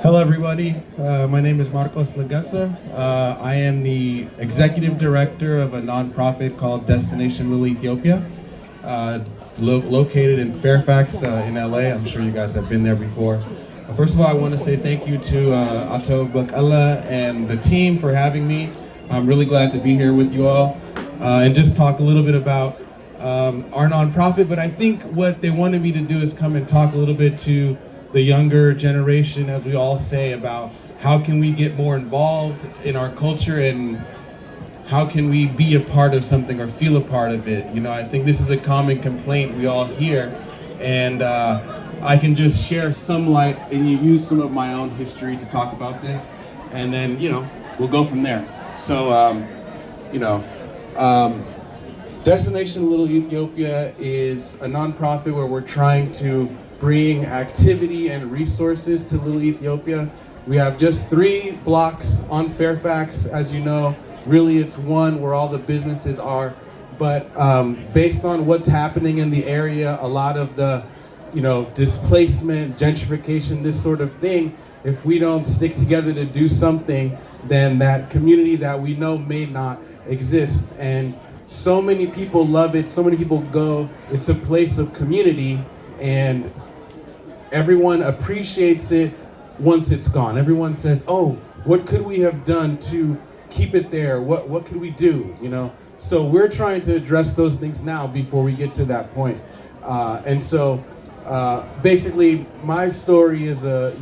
Hello, everybody. My name is Markos Legesse. I am the executive director of a nonprofit called Destination Little Ethiopia, located in Fairfax in LA. I'm sure you guys have been there before. First of all, I want to say thank you to Adwa and the team for having me. I'm really glad to be here with you all and just talk a little bit about our nonprofit. But I think what they wanted me to do is come and talk a little bit to the younger generation, as we all say, about how can we get more involved in our culture and how can we be a part of something or feel a part of it. You know, I think this is a common complaint we all hear, and I can just share some light and use some of my own history to talk about this, and then, you know, we'll go from there. So, Destination Little Ethiopia is a nonprofit where we're trying to bring activity and resources to Little Ethiopia. We have just 3 blocks on Fairfax, as you know. Really, it's one where all the businesses are. But based on what's happening in the area, a lot of the, displacement, gentrification, this sort of thing, if we don't stick together to do something, then that community that we know may not exist. And so many people love it, so many people go. It's a place of community, and everyone appreciates it once it's gone. Everyone says, oh, what could we have done to keep it there? What could we do, So we're trying to address those things now before we get to that point. Basically, my story is a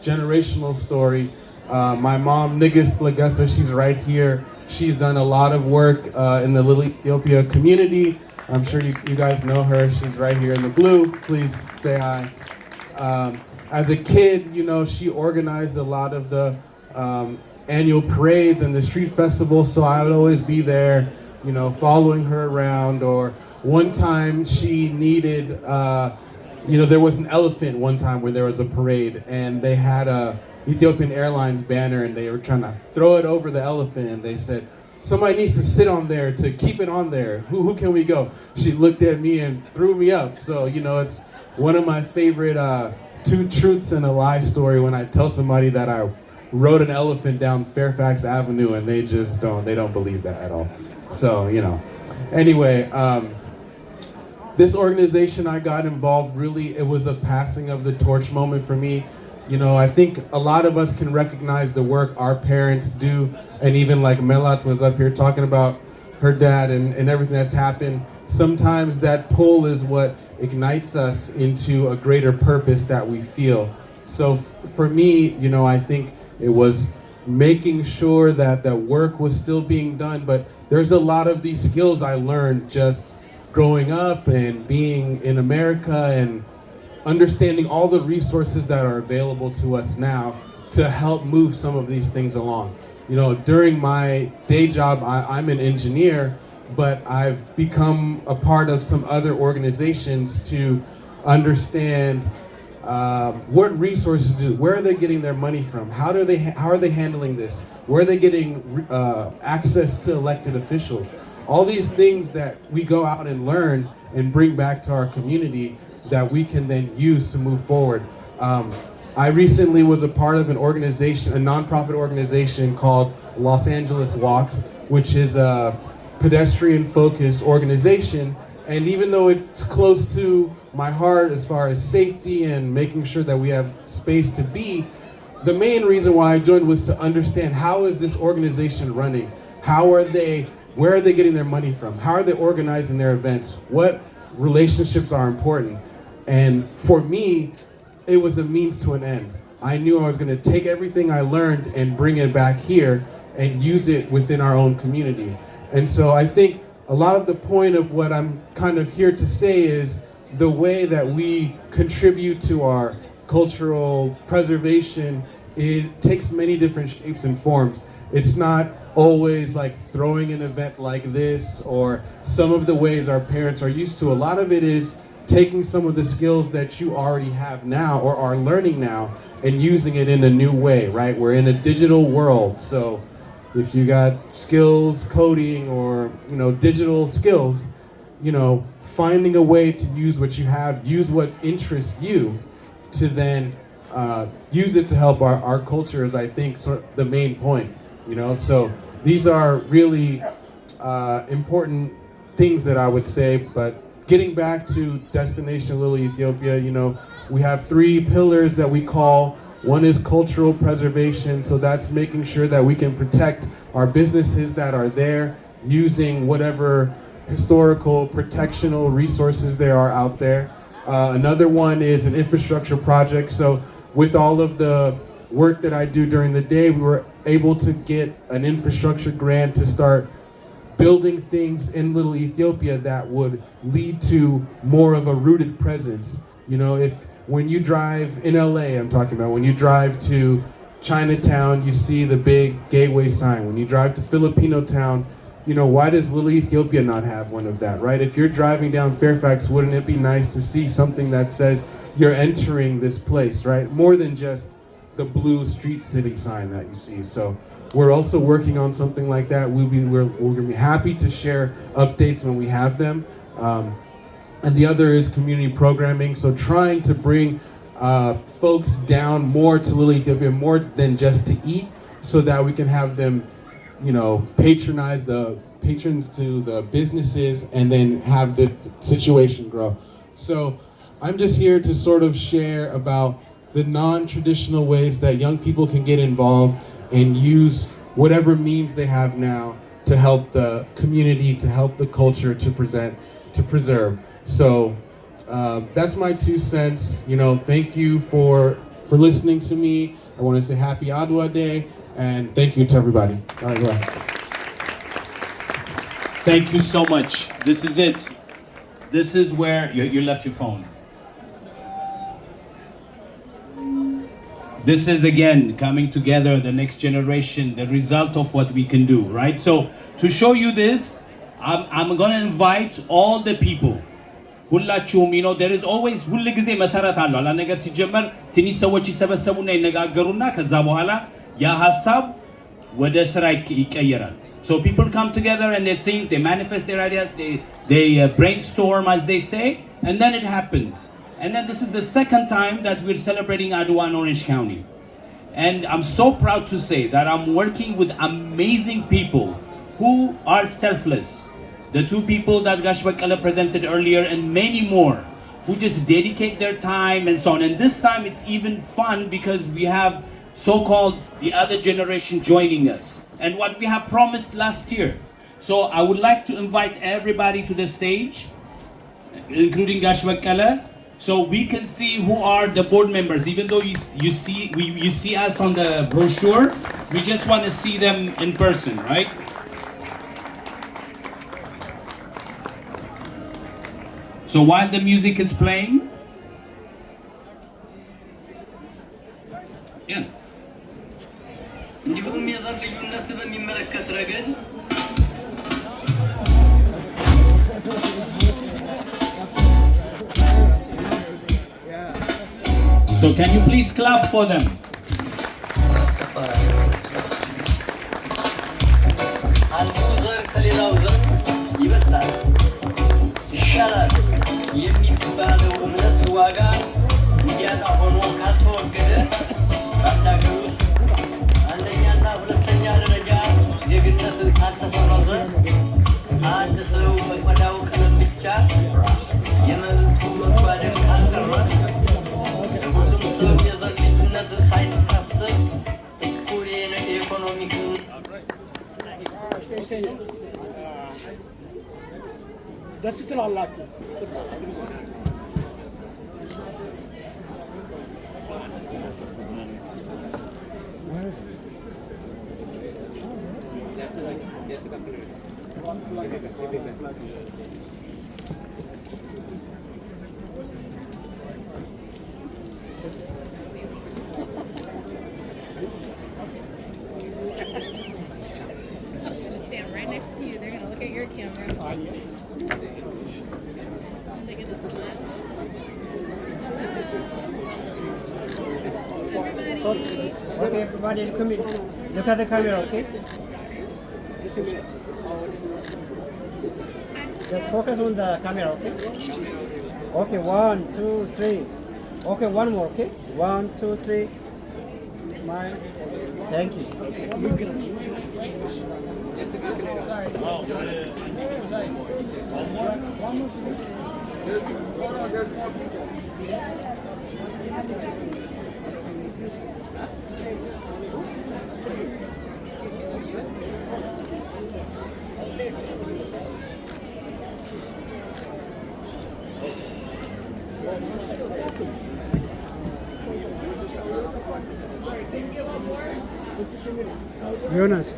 generational story. My mom, Legesse, she's right here. She's done a lot of work in the Little Ethiopia community. I'm sure you guys know her. She's right here in the blue. Please say hi. As a kid, she organized a lot of the annual parades and the street festivals, so I would always be there, following her around. Or one time she needed, there was an elephant one time when there was a parade, and they had a Ethiopian Airlines banner, and they were trying to throw it over the elephant, and they said, somebody needs to sit on there to keep it on there. Who can we go? She looked at me and threw me up. So, it's one of my favorite 2 truths and a lie story when I tell somebody that I rode an elephant down Fairfax Avenue, and they just don't believe that at all. So, Anyway, this organization, I got involved, really, it was a passing of the torch moment for me. I think a lot of us can recognize the work our parents do, and even like Melat was up here talking about her dad and everything that's happened. Sometimes that pull is what ignites us into a greater purpose that we feel. So for me, I think it was making sure that the work was still being done, but there's a lot of these skills I learned just growing up and being in America and understanding all the resources that are available to us now to help move some of these things along. During my day job, I'm an engineer, but I've become a part of some other organizations to understand what resources, where are they getting their money from? How are they handling this? Where are they getting access to elected officials? All these things that we go out and learn and bring back to our community that we can then use to move forward. I recently was a part of an organization, a nonprofit organization called Los Angeles Walks, which is a pedestrian-focused organization. And even though it's close to my heart as far as safety and making sure that we have space to be, the main reason why I joined was to understand, how is this organization running? Where are they getting their money from? How are they organizing their events? What relationships are important? And for me, it was a means to an end. I knew I was going to take everything I learned and bring it back here and use it within our own community. And so I think a lot of the point of what I'm kind of here to say is the way that we contribute to our cultural preservation, it takes many different shapes and forms. It's not always like throwing an event like this or some of the ways our parents are used to. A lot of it is taking some of the skills that you already have now or are learning now and using it in a new way, right? We're in a digital world, so if you got skills, coding, or digital skills, finding a way to use what you have, use what interests you to then use it to help our culture is, I think, sort of the main point, you know. So these are really important things that I would say. But getting back to Destination Little Ethiopia, you know, we have 3 pillars that we call. One is cultural preservation, so that's making sure that we can protect our businesses that are there using whatever historical protectional resources there are out there. Another one is an infrastructure project. So with all of the work that I do during the day, we were able to get an infrastructure grant to start building things in Little Ethiopia that would lead to more of a rooted presence. You know, when you drive in LA, I'm talking about, when you drive to Chinatown, you see the big gateway sign. When you drive to Filipino town, you know, why does Little Ethiopia not have one of that, right? If you're driving down Fairfax, wouldn't it be nice to see something that says you're entering this place, right? More than just the blue street city sign that you see. So we're also working on something like that. We're gonna be happy to share updates when we have them. And the other is community programming. So trying to bring folks down more to Little Ethiopia, more than just to eat, so that we can have them, you know, patrons to the businesses, and then have the situation grow. So I'm just here to sort of share about the non-traditional ways that young people can get involved and use whatever means they have now to help the community, to help the culture, to preserve. So that's my 2 cents. You know, thank you for listening to me. I want to say happy Adwa Day, and thank you to everybody. All right, go ahead. Thank you so much. This is it. This is where you left your phone. This is, again, coming together, the next generation, the result of what we can do, right? So to show you this, I'm going to invite all the people. ሁላችሁም, you know, there is always ሁሉ ጊዜ መሰረት አለው አላ ነገር ሲጀመር ትንሽ ሰዎች ይሰበሰቡና ይነጋገሩና ከዛ በኋላ ያ ሐሳብ ወደ ስራ ይቀየራል. So people come together and they think, they manifest their ideas, they brainstorm, as they say, and then it happens. And then this is the second time that we're celebrating Adwa in Orange County. And I'm so proud to say that I'm working with amazing people who are selfless. The 2 people that Gash Bakala presented earlier, and many more, who just dedicate their time and so on. And this time it's even fun because we have so-called the other generation joining us, and what we have promised last year. So I would like to invite everybody to the stage, including Gash Bakala, so we can see who are the board members. Even though you see us on the brochure, we just want to see them in person, right? So while the music is playing, yeah. So can you please clap for them? የሚባለው እምነት ዋጋ እንዲያጣ ሆኖ ካልተወገደ ባላገሩ አንደኛና ሁለተኛ ደረጃ ዜግነት ካልተሰረዘ አንድ ሰው በቆዳው ቀለም ብቻ የመብቱ መጓደል ካልቀረ ሁሉም ሰው የዘር ልዩነት ሳይታሰብ እኩል የኢኮኖሚክ ደስ ትላላችሁ። Stand right next to you. They're gonna look at your camera. They're gonna smile. Okay, everybody, come in. Look at the camera, okay? Just focus on the camera, okay? Okay, 1, 2, 3. Okay, one more, okay? 1, 2, 3. Smile. Thank you. Jonas.